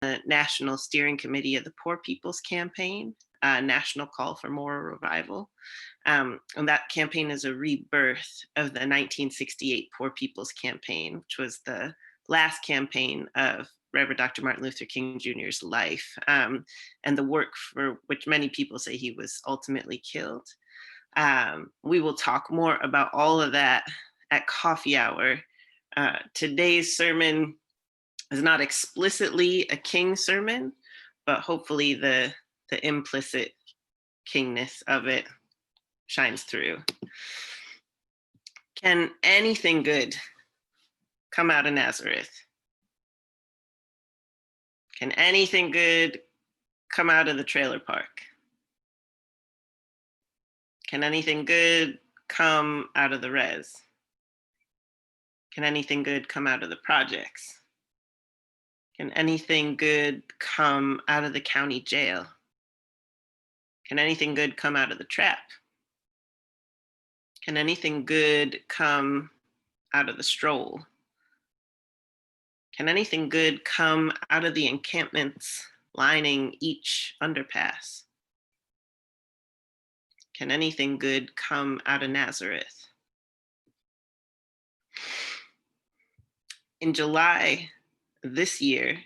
the National Steering Committee of the Poor People's Campaign, a national call for moral revival. And that campaign is a rebirth of the 1968 Poor People's Campaign, which was the last campaign of Reverend Dr. Martin Luther King Jr.'s life, and the work for which many people say he was ultimately killed. We will talk more about all of that at coffee hour. Today's sermon is not explicitly a King sermon, but hopefully the implicit kingness of it shines through. Can anything good come out of Nazareth? Can anything good come out of the trailer park? Can anything good come out of the res? Can anything good come out of the projects? Can anything good come out of the county jail? Can anything good come out of the trap? Can anything good come out of the stroll? Can anything good come out of the encampments lining each underpass? Can anything good come out of Nazareth? In July this year,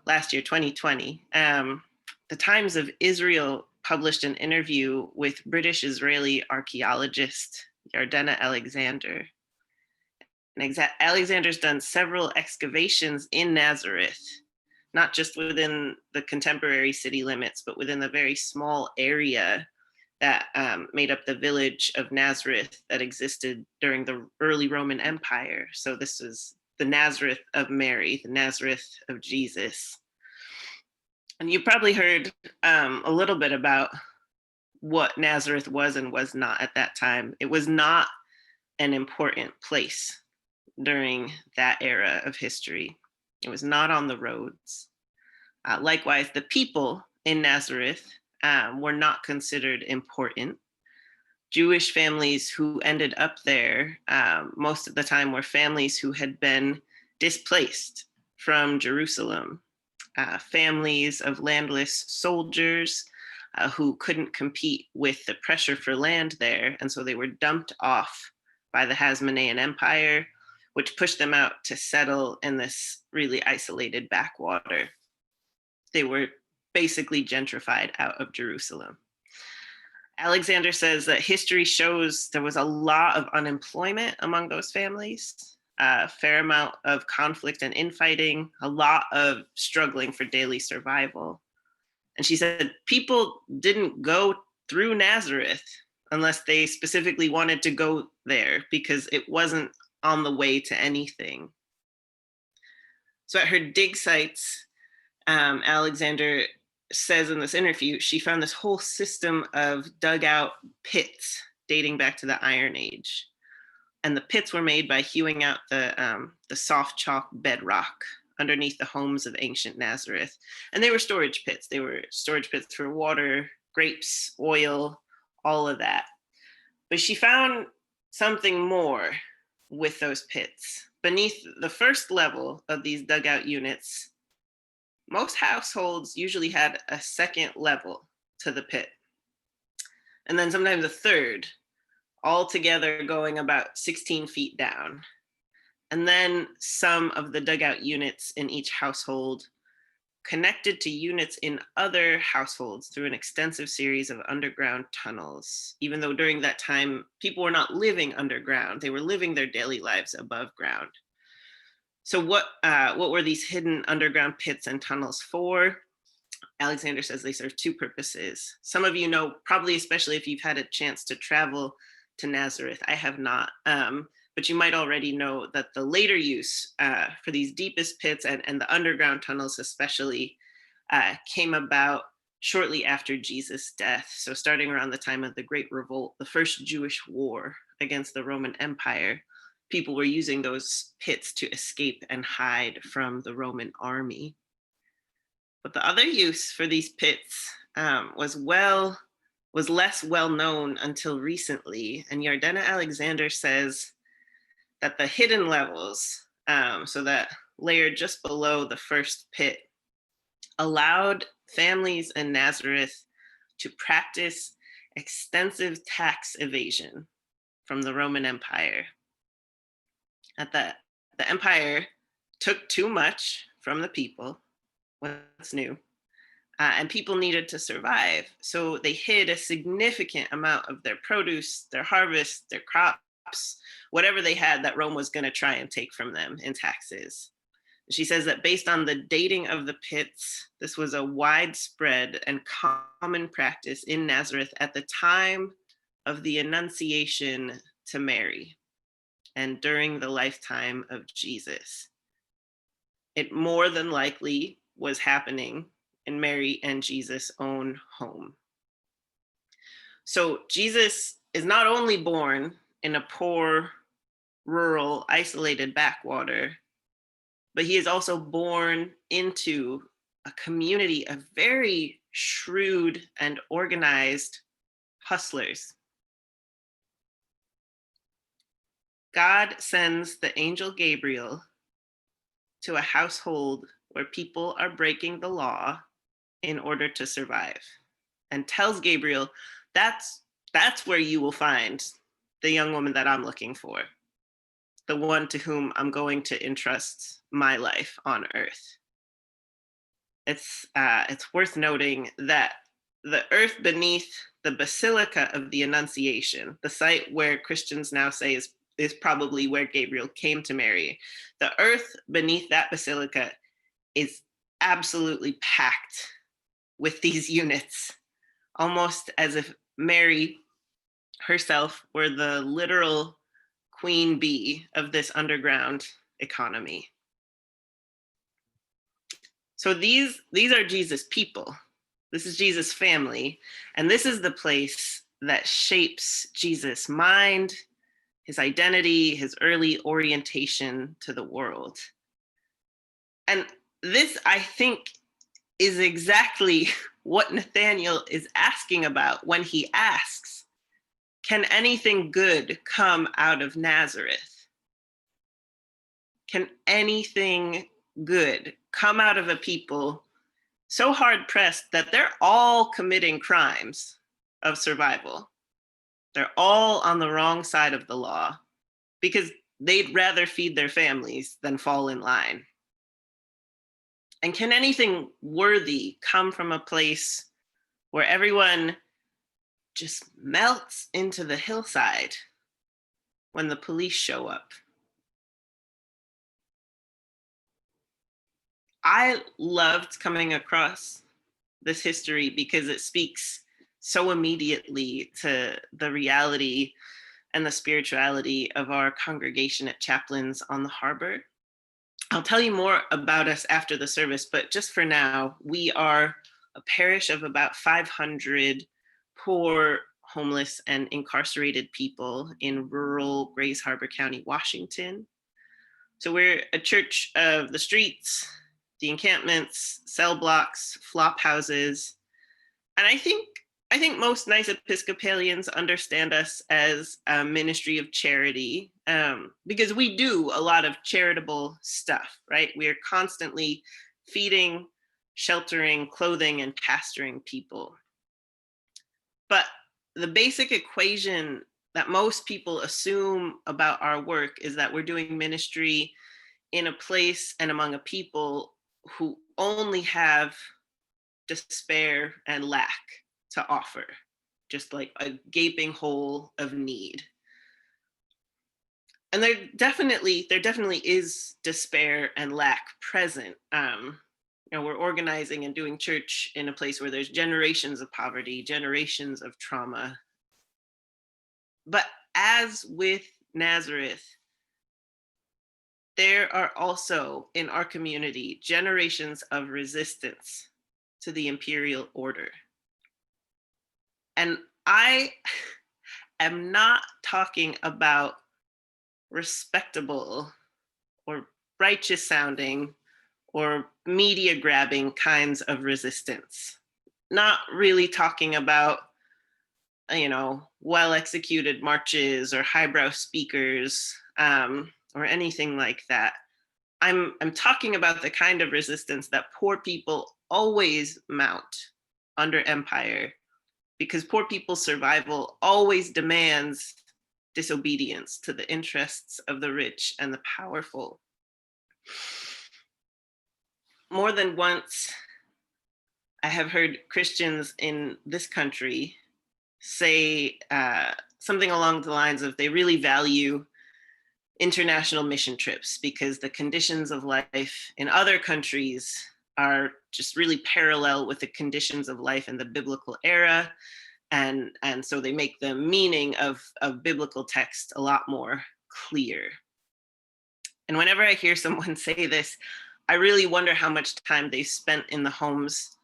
last year, 2020, the Times of Israel published an interview with British-Israeli archaeologist Yardena Alexander. And Alexander's done several excavations in Nazareth, not just within the contemporary city limits, but within the very small area that made up the village of Nazareth that existed during the early Roman Empire. So this is the Nazareth of Mary, the Nazareth of Jesus. And you probably heard a little bit about what Nazareth was and was not at that time. It was not an important place during that era of history. It was not on the roads. Likewise, the people in Nazareth were not considered important. Jewish families who ended up there most of the time were families who had been displaced from Jerusalem, families of landless soldiers who couldn't compete with the pressure for land there, and so they were dumped off by the Hasmonean Empire, which pushed them out to settle in this really isolated backwater. They were basically gentrified out of Jerusalem. Alexander says that history shows there was a lot of unemployment among those families, a fair amount of conflict and infighting, a lot of struggling for daily survival. And she said people didn't go through Nazareth unless they specifically wanted to go there because it wasn't on the way to anything. So at her dig sites, Alexander says in this interview, she found this whole system of dugout pits dating back to the Iron Age. And the pits were made by hewing out the soft chalk bedrock underneath the homes of ancient Nazareth. And they were storage pits. They were storage pits for water, grapes, oil, all of that. But she found something more with those pits. Beneath the first level of these dugout units, most households usually had a second level to the pit, and then sometimes a third, all together going about 16 feet down. And then some of the dugout units in each household connected to units in other households through an extensive series of underground tunnels, even though during that time, people were not living underground. They were living their daily lives above ground. So what were these hidden underground pits and tunnels for? Alexander says they serve two purposes. Some of you know, probably especially if you've had a chance to travel to Nazareth. I have not, but you might already know that the later use for these deepest pits and the underground tunnels especially came about shortly after Jesus' death. So starting around the time of the Great Revolt, the first Jewish war against the Roman Empire, people were using those pits to escape and hide from the Roman army. But the other use for these pits was less well known until recently. And Yardena Alexander says that the hidden levels, so that layer just below the first pit, allowed families in Nazareth to practice extensive tax evasion from the Roman Empire. At the empire took too much from the people, what's new, and people needed to survive. So they hid a significant amount of their produce, their harvest, their crops, whatever they had that Rome was going to try and take from them in taxes. She says that based on the dating of the pits, this was a widespread and common practice in Nazareth at the time of the Annunciation to Mary and during the lifetime of Jesus. It more than likely was happening in Mary and Jesus' own home. So Jesus is not only born in a poor, rural, isolated backwater, but he is also born into a community of very shrewd and organized hustlers. God sends the angel Gabriel to a household where people are breaking the law in order to survive, and tells Gabriel, that's where you will find the young woman that I'm looking for, the one to whom I'm going to entrust my life on earth. It's worth noting that the earth beneath the Basilica of the Annunciation, the site where Christians now say is probably where Gabriel came to Mary, the earth beneath that basilica is absolutely packed with these units, almost as if Mary herself were the literal queen bee of this underground economy. So these are Jesus' people. This is Jesus' family. And this is the place that shapes Jesus' mind, his identity, his early orientation to the world. And this, I think, is exactly what Nathaniel is asking about when he asks, can anything good come out of Nazareth? Can anything good come out of a people so hard pressed that they're all committing crimes of survival? They're all on the wrong side of the law because they'd rather feed their families than fall in line. And can anything worthy come from a place where everyone just melts into the hillside when the police show up? I loved coming across this history because it speaks so immediately to the reality and the spirituality of our congregation at Chaplains on the Harbor. I'll tell you more about us after the service, but just for now, we are a parish of about 500 poor, homeless, and incarcerated people in rural Grays Harbor County, Washington. So we're a church of the streets, the encampments, cell blocks, flop houses. And I think most nice Episcopalians understand us as a ministry of charity, because we do a lot of charitable stuff, right? We are constantly feeding, sheltering, clothing, and pastoring people. But the basic equation that most people assume about our work is that we're doing ministry in a place and among a people who only have despair and lack to offer, just like a gaping hole of need. And there definitely is despair and lack present. We're organizing and doing church in a place where there's generations of poverty, generations of trauma. But as with Nazareth, there are also in our community generations of resistance to the imperial order. And I am not talking about respectable or righteous sounding or media grabbing kinds of resistance. Not really talking about, well executed marches or highbrow speakers or anything like that. I'm talking about the kind of resistance that poor people always mount under empire because poor people's survival always demands disobedience to the interests of the rich and the powerful. More than once, I have heard Christians in this country say something along the lines of they really value international mission trips because the conditions of life in other countries are just really parallel with the conditions of life in the biblical era. And so they make the meaning of biblical text a lot more clear. And whenever I hear someone say this, I really wonder how much time they spent in the homes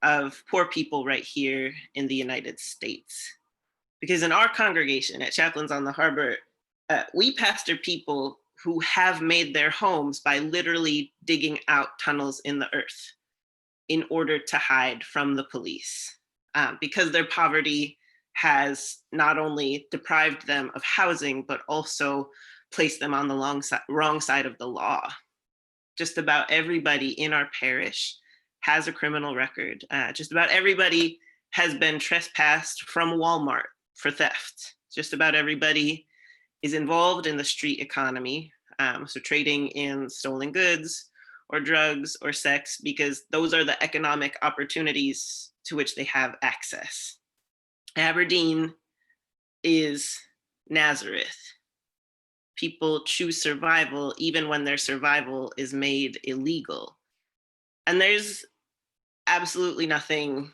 of poor people right here in the United States. Because in our congregation at Chaplains on the Harbor, we pastor people who have made their homes by literally digging out tunnels in the earth in order to hide from the police, because their poverty has not only deprived them of housing, but also placed them on the wrong side of the law. Just about everybody in our parish has a criminal record. Just about everybody has been trespassed from Walmart for theft. Just about everybody is involved in the street economy, so trading in stolen goods or drugs or sex, because those are the economic opportunities to which they have access. Aberdeen is Nazareth. People choose survival even when their survival is made illegal. And there's absolutely nothing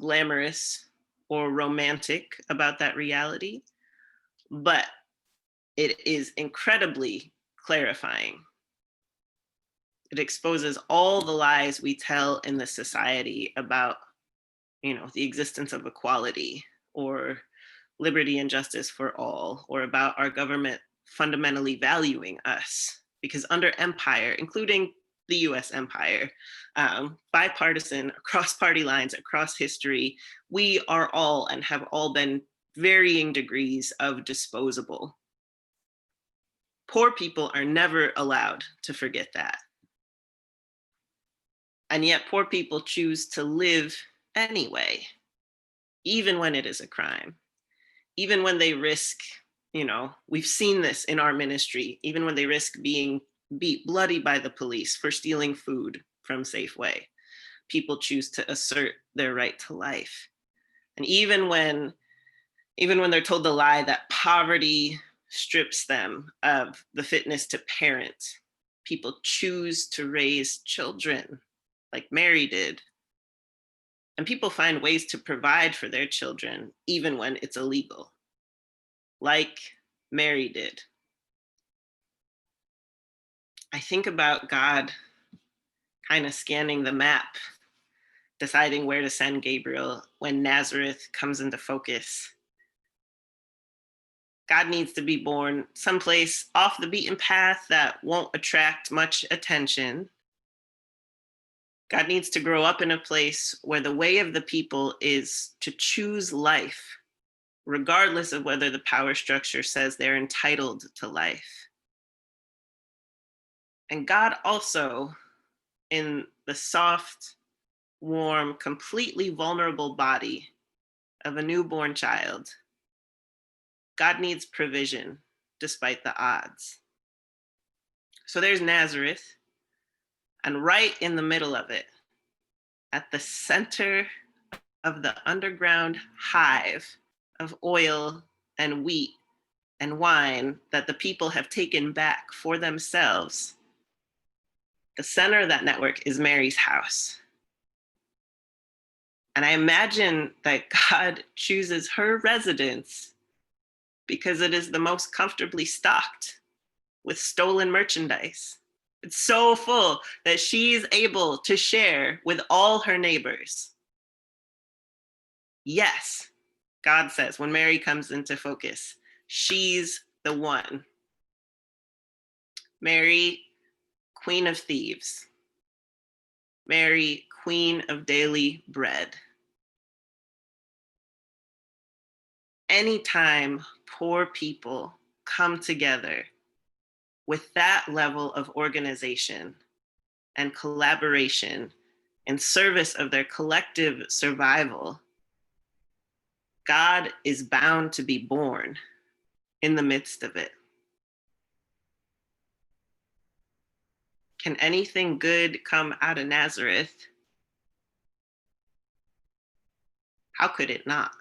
glamorous or romantic about that reality, but it is incredibly clarifying. It exposes all the lies we tell in this society about, the existence of equality or liberty and justice for all, or about our government fundamentally valuing us. Because under empire, including the US empire, bipartisan, across party lines, across history, we are all and have all been varying degrees of disposable. Poor people are never allowed to forget that. And yet poor people choose to live anyway, even when it is a crime, even when they risk, we've seen this in our ministry, even when they risk being beat bloody by the police for stealing food from Safeway, people choose to assert their right to life. And even when they're told the lie that poverty strips them of the fitness to parent, people choose to raise children like Mary did. And people find ways to provide for their children even when it's illegal, like Mary did. I think about God kind of scanning the map, deciding where to send Gabriel when Nazareth comes into focus. God needs to be born someplace off the beaten path that won't attract much attention. God needs to grow up in a place where the way of the people is to choose life, regardless of whether the power structure says they're entitled to life. And God also, in the soft, warm, completely vulnerable body of a newborn child, God needs provision despite the odds. So there's Nazareth, and right in the middle of it, at the center of the underground hive of oil and wheat and wine that the people have taken back for themselves, the center of that network is Mary's house. And I imagine that God chooses her residence because it is the most comfortably stocked with stolen merchandise. It's so full that she's able to share with all her neighbors. Yes, God says, when Mary comes into focus, she's the one. Mary, Queen of Thieves. Mary, Queen of Daily Bread. Anytime poor people come together with that level of organization and collaboration in service of their collective survival, God is bound to be born in the midst of it. Can anything good come out of Nazareth? How could it not?